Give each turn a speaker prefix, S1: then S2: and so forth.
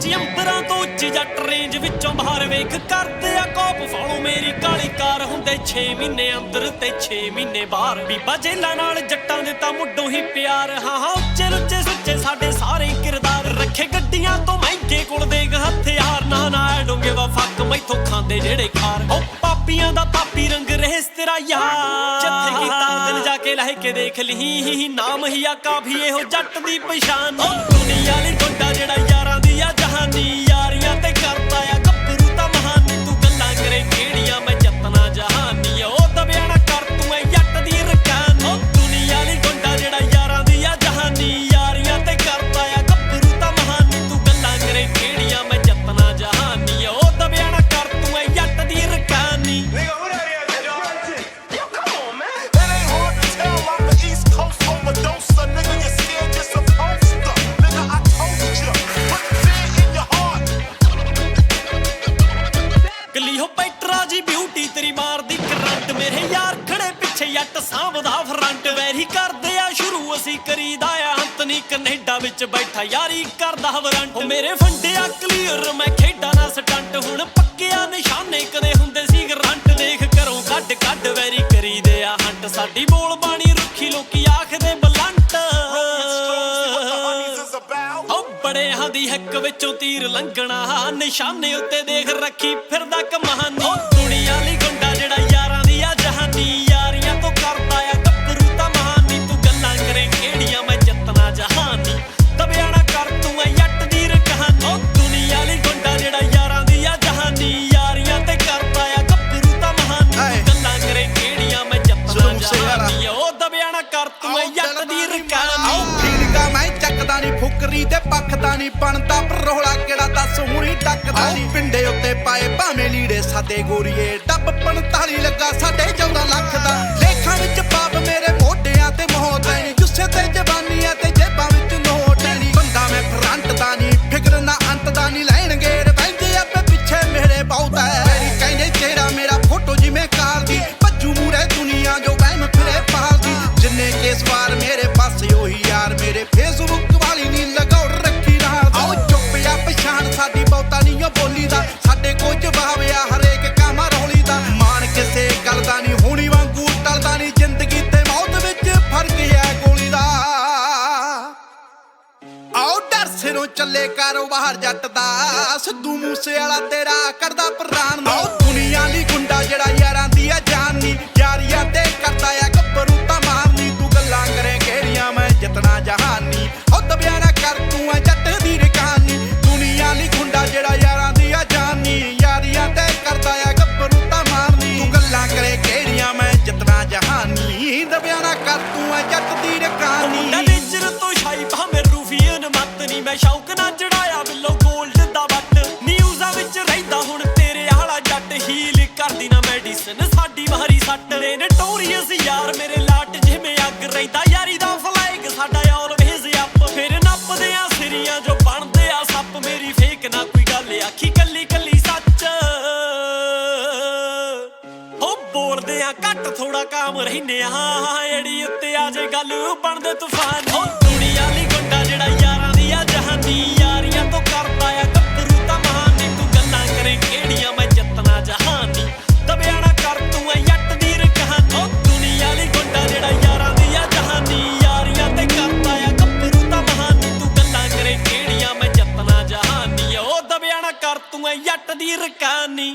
S1: ਜੀ ਅੰਬਰਾਂ ਤੋਂ ਉੱਚੀ ਜੱਟ ਰੇਂਜ ਵਿੱਚੋਂ ਬਾਹਰ ਵੇਖ ਕਰਦੇ ਆ ਕੋਪ ਫੋਲੋ ਮੇਰੀ ਕਾਲੀ ਕਾਰ ਹੁੰਦੇ 6 ਮਹੀਨੇ ਅੰਦਰ ਤੇ 6 ਮਹੀਨੇ ਬਾਹਰ ਬੀਬਾ ਜੇਲਾਂ ਨਾਲ ਜੱਟਾਂ ਦੇ ਤਾਂ ਮੁੱਢੋਂ ਹੀ ਪਿਆਰ ਹਾਂ ਹਾਂ ਉੱਚੇ ਲੁੱਚੇ ਸੁੱਚੇ ਸਾਡੇ ਸਾਰੇ ਕਿਰਦਾਰ ਰੱਖੇ ਗੱਡੀਆਂ ਤੋਂ ਮਹਿੰਗੇ ਕੋਲ ਦੇਖ ਹਥਿਆਰ ਨਾ ਨਾ ਡੋਂਗੇ ਵਾ ਫੱਕ ਮੈਥੋਂ ਖਾਂਦੇ ਜਿਹੜੇ ਖਾਰ ਉਹ ਪਾਪੀਆਂ ਦਾ ਪਾਪੀ ਰੰਗ ਰਹਿਸ ਤੇਰਾ ਯਾਰ ਜਿੱਥੇ ਕੀਤਾ ਦਿਲ ਜਾ ਕੇ ਲਹਿ ਕੇ ਦੇਖ ਲਈ ਨਾਮ ਹੀ ਆ ਕਾਫੀ ਇਹੋ ਜੱਟ ਦੀ ਪਛਾਣ ਦੁਨੀਆ ਲਈ ਗੋਡਾ ਜਿਹੜਾ ਯਾਰਾਂ ਦੀ ਆ ਜਹਾਨੀ ਯਾਰੀਆਂ ਤੇ ਕਰਦਾ ਆ ਗੱਭਰੂ ਤਾਂ ਮਹਾਨੀ ਤੂੰ ਗੱਲਾਂ ਕਰੇ ਕਿਹੜੀਆਂ ਮੈਂ ਜੱਤਨਾ ਜਹਾਨੀ ਉਹ ਦਬਿਆ ਨਾ ਕਰ ਤੂੰ ਐ ਜੱਟ ਦੀ ਰਕਾਨੀ ਦੁਨੀਆ ਲਈ ਗੋਡਾ ਜਿਹੜਾ ਯਾਰਾਂ ਦੀ ਆ ਜਹਾਨੀ ਯਾਰੀਆਂ ਤੇ ਕਰਦਾ ਆ ਗੱਭਰੂ ਤਾਂ ਮਹਾਨੀ ਤੂੰ ਗੱਲਾਂ ਕਰੇ ਕਿਹੜੀਆਂ ਮੈਂ ਜੱਤਨਾ ਜਹਾਨੀ ਉਹ ਦਬਿਆ ਨਾ ਕਰ ਤੂੰ ਐ ਜੱਟ ਦੀ ਰਕਾਨੀ ਬਿਊਟੀ ਤੇਰੀ ਮਾਰਦੀ ਕਰੰਟ ਮੇਰੇ ਯਾਰ ਖੜੇ ਪਿੱਛੇ ਜੱਟ ਸਾਂਭਦਾ ਫਰੰਟ ਵੈਰੀ ਕਰਦੇ ਆ ਸ਼ੁਰੂ ਅਸੀਂ ਕਰੀਦਾ ਆ ਹੰਤ ਨੀ ਕੈਨੇਡਾ ਵਿੱਚ ਬੈਠਾ ਯਾਰੀ ਕਰਦਾ ਵਰੰਟ ਮੇਰੇ ਫੰਡਿਆ ਕਲੀਅਰ ਮੈਂ ਖੇਡਾਂ ਨਾ ਸਟੰਟ ਹੁਣ ਪੱਕਿਆ ਨਿਸ਼ਾਨੇ ਕਦੇ ਹੁੰਦੇ ਸੀ ਗਰੰਟ ਦੇਖ ਘਰੋਂ ਕੱਢ ਕੱਢ ਵੈਰੀ ਕਰੀਦੇ ਆ ਹੰਟ ਸਾਡੀ ਬੋਲ ਬਾਣੀ ਰੁੱਖੀ ਲੋਕੀ ਆਖਦੇ ਬਲੰਟ ਬੜੇ ਦੀ ਹੱਕ ਵਿੱਚੋਂ ਤੀਰ ਲੰਘਣਾ ਨਿਸ਼ਾਨੇ ਉੱਤੇ ਦੇਖ ਰੱਖੀ ਫਿਰਦਾ ਕਮਾਨੀ ਦੁਨੀਆ ਲਈ ਗੁੰਡਾ ਜਿਹੜਾ ਯਾਰਾਂ ਦੀ ਆ ਜਹਾਨੀ ਯਾਰੀਆਂ ਤੋਂ ਕਰਦਾ ਆ ਗੱਭਰੂ ਤਾਂ ਮਹਾਨੀ ਤੂੰ ਗੱਲਾਂ ਕਰੇ ਕਿਹੜੀਆਂ ਮੈਂ ਜੱਤਨਾ ਜਹਾਨੀ ਦਬਿਆ ਨਾ ਕਰ ਤੂੰ ਐ ਜੱਟ ਦੀ ਰਕਾਨੀ ਦੁਨੀਆ ਲਈ ਗੁੰਡਾ ਜਿਹੜਾ ਯਾਰਾਂ ਦੀ ਆ ਜਹਾਨੀ ਯਾਰੀਆਂ ਤੇ ਕਰਦਾ ਆ ਗੱਭਰੂ ਤਾਂ ਮਹਾਨੀ ਤੂੰ ਗੱਲਾਂ ਕਰੇ ਕਿਹੜੀਆਂ ਮੈਂ ਜੱਤਨਾ ਜਹਾਨੀ ਉਹ ਦਬਿਆ ਨਾ ਕਰ ਤੂੰ ਐ ਜੱਟ ਦੀ ਰਕਾਨੀ
S2: ਮੈਂ ਚੱਕਦਾ ਨੀ ਫੁਕਰੀ ਤੇ ਪੱਖਦਾ ਨੀ ਬਣਦਾ ਪਰੋਲਾ ਕਿਹੜਾ ਦੱਸ ਹੁਣੀ ਟੱਕਦਾ ਨੀ ਪਿੰਡੇ ਉੱਤੇ ਪਾਏ ਭਾਵੇਂ ਲੀੜੇ ਸਾਦੇ ਗੋਰੀਏ ਡੱਬ 45 ਲੱਗਾ ਸਾਡੇ 14 ਲੱਖ ਦਾ ਲੇਖਾਂ ਵਿੱਚ ਪਾਪ ਮੇਰੇ ਮੋਢਿਆਂ ਤੇ ਮੌਤ ਐ ਨੀ ਜੁੱਸੇ ਤੇ ਜਵਾਨੀ ਐ ਤੇ ਜੇਬਾਂ ਵਿੱਚ ਨੋਟ ਐ ਨੀ ਬੰਦਾ ਮੈਂ ਫਰੰਟ ਦਾ ਨੀ ਫਿਕਰ ਨਾ ਅੰਤ ਦਾ ਨੀ ਲੈਣਗੇ ਰਵੈਂਦੇ ਆਪੇ ਪਿੱਛੇ ਮੇਰੇ ਬਹੁਤ ਐ ਮੇਰੀ ਕਹਿੰਦੇ ਤੇਰਾ ਮੇਰਾ ਫੋਟੋ ਜਿਵੇਂ ਕਾਰ ਦੀ ਭੱਜੂ ਮੂਰੇ ਦੁਨੀਆ ਜੋ ਵਹਿਮ ਫਿਰੇ ਪਾਲਦੀ ਜਿੰਨੇ ਕੇਸ ਵਾਰ ਮੇਰੇ ਪਾਸੇ ਉਹੀ ਯਾਰ ਮੇਰੇ ਫੇਸਬੁੱਕ ਵਾਲੀ ਨੀ ਲਗਾਉ ਰੱਖੀ ਨਾਲ ਆਓ ਚੁੱਪ ਆ ਪਛਾਣ ਸਾਡੀ ਬਹੁਤਾ ਨਹੀਂ ਉਹ ਬੋਲੀ ਦਾ ਸਾਡੇ ਕੋਈ ਜਵਾਬ ਆ ਹਰੇਕ ਕੰਮ ਰੌਲੀ ਦਾ ਮਾਣ ਕਿਸੇ ਗੱਲ ਦਾ ਨਹੀਂ ਹੋਣੀ ਵਾਂਗੂ ਟਲਦਾ ਨਹੀਂ ਜ਼ਿੰਦਗੀ ਤੇ ਮੌਤ ਵਿੱਚ ਫਰਕ ਹੈ ਗੋਲੀ ਦਾ ਆਓ ਡਰ ਸਿਰੋਂ ਚੱਲੇ ਕਾਰੋਬਾਰ ਜੱਟ ਦਾ ਸਿੱਧੂ ਮੂਸੇ ਵਾਲਾ ਤੇਰਾ ਕਰਦਾ ਪ੍ਰਾਣ ਆਓ ਦੁਨੀਆ ਲਈ ਗੁੰਡਾ ਜਿਹੜਾ ਯਾਰਾਂ ਦੀ ਆ ਜਾਨੀ ਯਾਰੀਆਂ ਤੇ ਕਰਦਾ ਆ ਗੱਭਰੂ ਤਾਂ ਮਾਰਨੀ ਤੂੰ ਗੱਲਾਂ ਕਰੇ ਕਿਹੜੀਆਂ ਮੈਂ ਜੱਤਨਾ ਜਹਾਨੀ ਉਹ ਦਬਿਆ ਨਾ ਕਰ ਤੂੰ ਐ ਜੱਟ ਦੀ ਰਕਾਨੀ ਦੁਨੀਆ ਲਈ ਗੁੰਡਾ ਜਿਹੜਾ ਯਾਰਾਂ ਦੀ ਆ ਜਾਨੀ ਯਾਰੀਆਂ ਤੇ ਕਰਦਾ ਆ ਗੱਭਰੂ ਤਾਂ ਮਾਰਨੀ ਤੂੰ ਗੱਲਾਂ ਕਰੇ ਕਿਹੜੀਆਂ ਮੈਂ ਜੱਤਨਾ ਜਹਾਨੀ ਦਬਿਆ ਨਾ ਕਰ ਤੂੰ ਐ ਜੱਟ ਦੀ ਰਕਾਨੀ
S1: ਨੇਚਰ ਤੋਂ ਛਾਈ ਭਾਵੇਂ ਰੂਫੀਅਨ ਮੱਤ ਨੀ ਮੈਂ ਸ਼ੌਕ ਨਾ ਚੜਾਇਆ ਬਿੱਲੋ ਗੋਲਡ ਦਾ ਵੱਟ ਨਿਊਜ਼ਾਂ ਵਿੱਚ ਰਹਿੰਦਾ ਹੁਣ ਤੇਰੇ ਆਲਾ ਜੱਟ ਹੀਲ ਕਰਦੀ ਨਾ ਮੈਡੀਸਨ ਸਾਡੀ ਮਾਰੀ ਸੱਟ ਨੇ ਨਟੋਰੀਅਸ ਯਾਰ ਮੇਰੇ ਲਾਟ ਜਿਵੇਂ ਅੱਗ ਰਹਿੰਦਾ ਯਾਰੀ ਦਾ ਫਲਾਈਗ ਸਾਡਾ ਆਲਵੇਜ਼ ਅਪ ਫਿਰ ਨੱਪਦੇ ਆ ਸਿਰੀਆਂ ਜੋ ਬਣਦੇ ਆ ਸੱਪ ਮੇਰੀ ਫੇਕ ਨਾ ਕੋਈ ਗੱਲ ਆਖੀ ਕੱਲੀ ਕੱਲੀ ਸੱਚ ਹੋ ਬੋਲਦੇ ਆ ਘੱਟ ਥੋੜਾ ਕਾਮ ਰਹਿੰਦੇ ਆ ਏੜੀ ਉੱਤੇ ਆ ਜੇ ਗੱਲ ਬਣਦੇ ਤੂਫਾਨ ਦੁਨੀਆ ਲਈ ਗੁੰਡਾ ਜਿਹੜਾ ਯਾਰਾਂ ਦੀ ਆ ਜਹਾਨੀ ਯਾਰੀਆਂ ਤੋਂ ਕਰਦਾ ਆ ਗੱਭਰੂ ਤਾਂ ਮਹਾਨੀ ਤੂੰ ਗੱਲਾਂ ਕਰੇ ਕਿਹੜੀਆਂ ਮੈਂ ਜੱਤਨਾ ਜਹਾਨੀ ਦਬਿਆ ਨਾ ਕਰ ਤੂੰ ਐ ਜੱਟ ਦੀ ਰਕਾਨੀ ਦੁਨੀਆ ਲਈ ਗੁੰਡਾ ਜਿਹੜਾ ਯਾਰਾਂ ਦੀ ਆ ਜਹਾਨੀ ਯਾਰੀਆਂ ਤੇ ਕਰਦਾ ਆ ਗੱਭਰੂ ਤਾਂ ਮਹਾਨੀ ਤੂੰ ਗੱਲਾਂ ਕਰੇ ਕਿਹੜੀਆਂ ਮੈਂ ਜੱਤਨਾ ਜਹਾਨੀ ਉਹ ਦਬਿਆ ਨਾ ਕਰ ਤੂੰ ਐ ਜੱਟ ਦੀ ਰਕਾਨੀ